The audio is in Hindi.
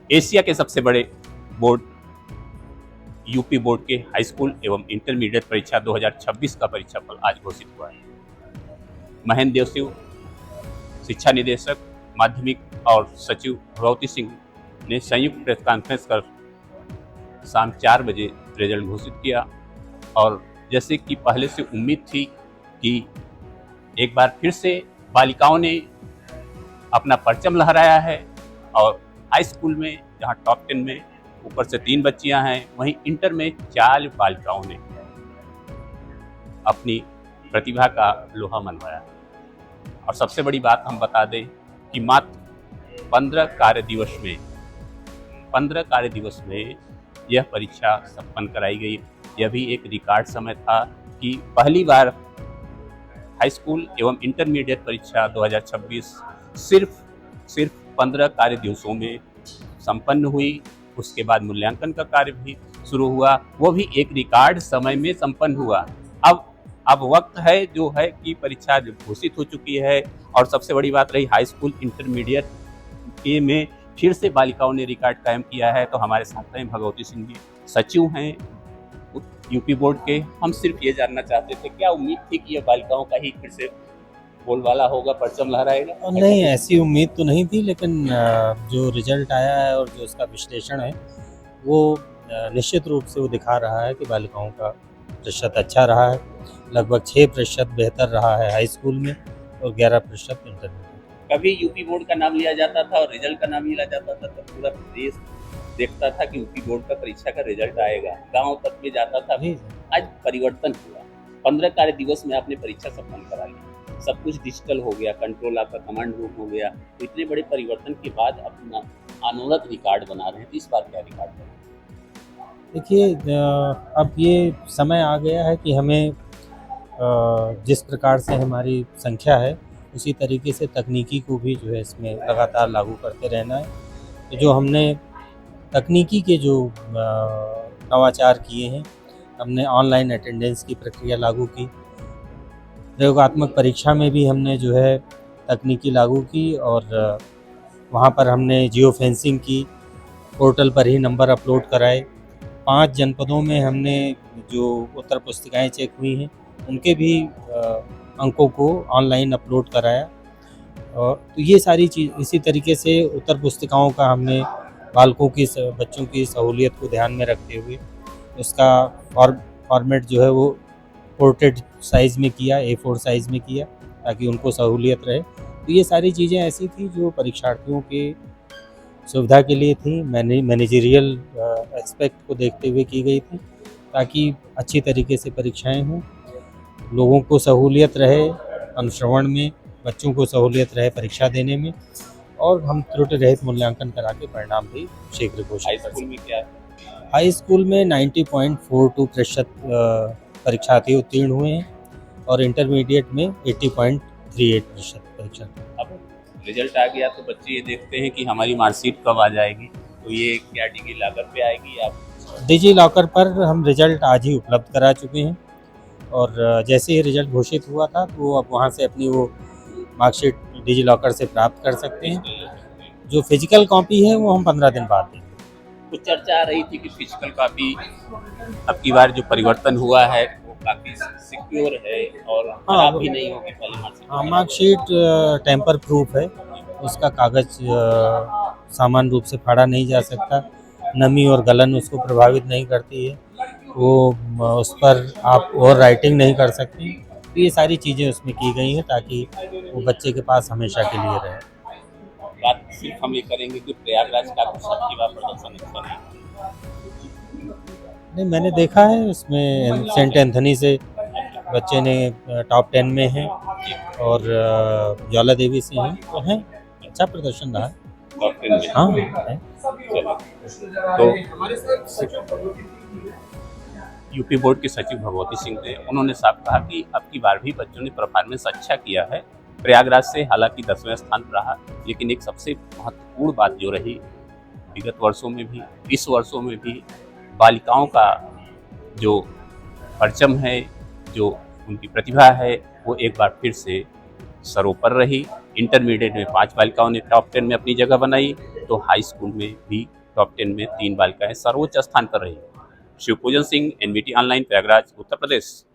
एशिया के सबसे बड़े बोर्ड यूपी बोर्ड के हाई स्कूल एवं इंटरमीडिएट परीक्षा 2026 का परीक्षाफल आज घोषित हुआ है। महेंद्र देवसिंह शिक्षा निदेशक माध्यमिक और सचिव भगवती सिंह ने संयुक्त प्रेस कॉन्फ्रेंस कर शाम 4 बजे रिजल्ट घोषित किया और जैसे कि पहले से उम्मीद थी कि एक बार फिर से बालिकाओं ने अपना परचम लहराया है और हाई स्कूल में जहां टॉप 10 में ऊपर से 3 बच्चियां हैं, वहीं इंटर में 4 बालिकाओं ने अपनी प्रतिभा का लोहा मनवाया। और सबसे बड़ी बात हम बता दें कि मात्र 15 कार्य दिवस में यह परीक्षा संपन्न कराई गई। यह भी एक रिकॉर्ड समय था कि पहली बार हाई स्कूल एवं इंटरमीडिएट परीक्षा 2026 सिर्फ 15 कार्य दिवसों में संपन्न हुई। उसके बाद मूल्यांकन का कार्य भी शुरू हुआ, वो भी एक रिकॉर्ड समय में संपन्न हुआ। अब वक्त है जो है कि परीक्षा घोषित हो चुकी है और सबसे बड़ी बात रही हाई स्कूल इंटरमीडिएट के में फिर से बालिकाओं ने रिकॉर्ड कायम किया है। तो हमारे साथ हैं भगवती सिंह जी, सचिव हैं यूपी बोर्ड के। हम सिर्फ ये जानना चाहते थे, क्या उम्मीद थी कि ये बालिकाओं का ही फिर से बोलबाला होगा, परचम लहराएगा? नहीं, ऐसी उम्मीद तो नहीं थी, लेकिन जो रिजल्ट आया है और जो उसका विश्लेषण है वो निश्चित रूप से वो दिखा रहा है कि बालिकाओं का प्रतिशत अच्छा रहा है। लगभग 6% बेहतर रहा है हाई स्कूल में और 11% इंटरमीडिएट। कभी यूपी बोर्ड का नाम लिया जाता था और रिजल्ट का नाम लिया जाता था तो पूरा देश देखता था कि यूपी बोर्ड का परीक्षा का रिजल्ट आएगा, गांव तक में जाता था। आज परिवर्तन हुआ, 15 कार्य दिवस में आपने परीक्षा संपन्न करा ली, सब कुछ डिजिटल हो गया, कंट्रोल आपका कमांड रूम हो गया। तो इतने बड़े परिवर्तन के बाद अपना अनवरत रिकॉर्ड बना रहे हैं। इस बार क्या रिकॉर्ड बना? देखिए, अब ये समय आ गया है कि हमें जिस प्रकार से हमारी संख्या है उसी तरीके से तकनीकी को भी जो है इसमें लगातार लागू करते रहना है। तो जो हमने तकनीकी के जो नवाचार किए हैं, हमने ऑनलाइन अटेंडेंस की प्रक्रिया लागू की, प्रयोगात्मक परीक्षा में भी हमने जो है तकनीकी लागू की और वहाँ पर हमने जियो फेंसिंग की, पोर्टल पर ही नंबर अपलोड कराए। 5 जनपदों में हमने जो उत्तर पुस्तिकाएँ चेक हुई हैं उनके भी अंकों को ऑनलाइन अपलोड कराया। और तो ये सारी चीज़ इसी तरीके से उत्तर पुस्तिकाओं का हमने बच्चों की सहूलियत को ध्यान में रखते हुए उसका फॉर्मेट जो है वो पोर्ट्रेट साइज़ में किया, A4 साइज़ में किया ताकि उनको सहूलियत रहे। तो ये सारी चीज़ें ऐसी थी जो परीक्षार्थियों के सुविधा के लिए थी, मैनेजरियल एस्पेक्ट को देखते हुए की गई थी ताकि अच्छी तरीके से परीक्षाएं हों, लोगों को सहूलियत रहे अनुश्रवण में, बच्चों को सहूलियत रहे परीक्षा देने में और हम त्रुटि रहित मूल्यांकन करा के परिणाम भी शीघ्र घोषित कर सकें। हाई स्कूल में 90.42% परीक्षार्थी उत्तीर्ण हुए हैं और इंटरमीडिएट में 80.38% परीक्षार्थी। अब रिजल्ट आ गया तो बच्चे ये देखते हैं कि हमारी मार्कशीट कब आ जाएगी, तो ये क्या डिजी लॉकर पे आएगी या? डिजी लॉकर पर हम रिजल्ट आज ही उपलब्ध करा चुके हैं और जैसे ही रिजल्ट घोषित हुआ था तो अब वहाँ से अपनी वो मार्कशीट डिजी लॉकर से प्राप्त कर सकते हैं। जो फिजिकल कॉपी है वो हम 15 दिन बाद देंगे। कुछ चर्चा आ रही थी कि फिजिकल कॉपी अब की बार जो परिवर्तन हुआ है वो काफ़ी सिक्योर है और खराब भी नहीं होगी पहले मार्कशीट। हाँ, मार्कशीट टेम्पर प्रूफ है, उसका कागज़ सामान्य रूप से फाड़ा नहीं जा सकता, नमी और गलन उसको प्रभावित नहीं करती है, वो उस पर आप ओवर राइटिंग नहीं कर सकते। तो ये सारी चीज़ें उसमें की गई हैं ताकि वो बच्चे के पास हमेशा के लिए रहे। बात सिर्फ हम ये करेंगे कि प्रयागराज का कुछ अब की बार प्रदर्शन अच्छा नहीं, मैंने देखा है उसमें सेंट एंथनी से बच्चे ने टॉप 10 में हैं और ज्वाला देवी से हैं, तो हैं, अच्छा प्रदर्शन रहा है। टॉप 10 में? हाँ है। तो यूपी बोर्ड के सचिव भगवती सिंह थे, उन्होंने साफ कहा कि अब की बार भी बच्चों ने परफॉर्मेंस अच्छा किया है। प्रयागराज से हालांकि 10वें स्थान पर रहा, लेकिन एक सबसे महत्वपूर्ण बात जो रही विगत वर्षों में भी, इस वर्षों में भी बालिकाओं का जो परचम है, जो उनकी प्रतिभा है, वो एक बार फिर से सरोपर रही। इंटरमीडिएट में 5 बालिकाओं ने टॉप 10 में अपनी जगह बनाई, तो हाई स्कूल में भी टॉप 10 में 3 बालिकाएं सर्वोच्च स्थान पर रही। Shivpujan Singh, NVT online, Prayagraj, Uttar Pradesh.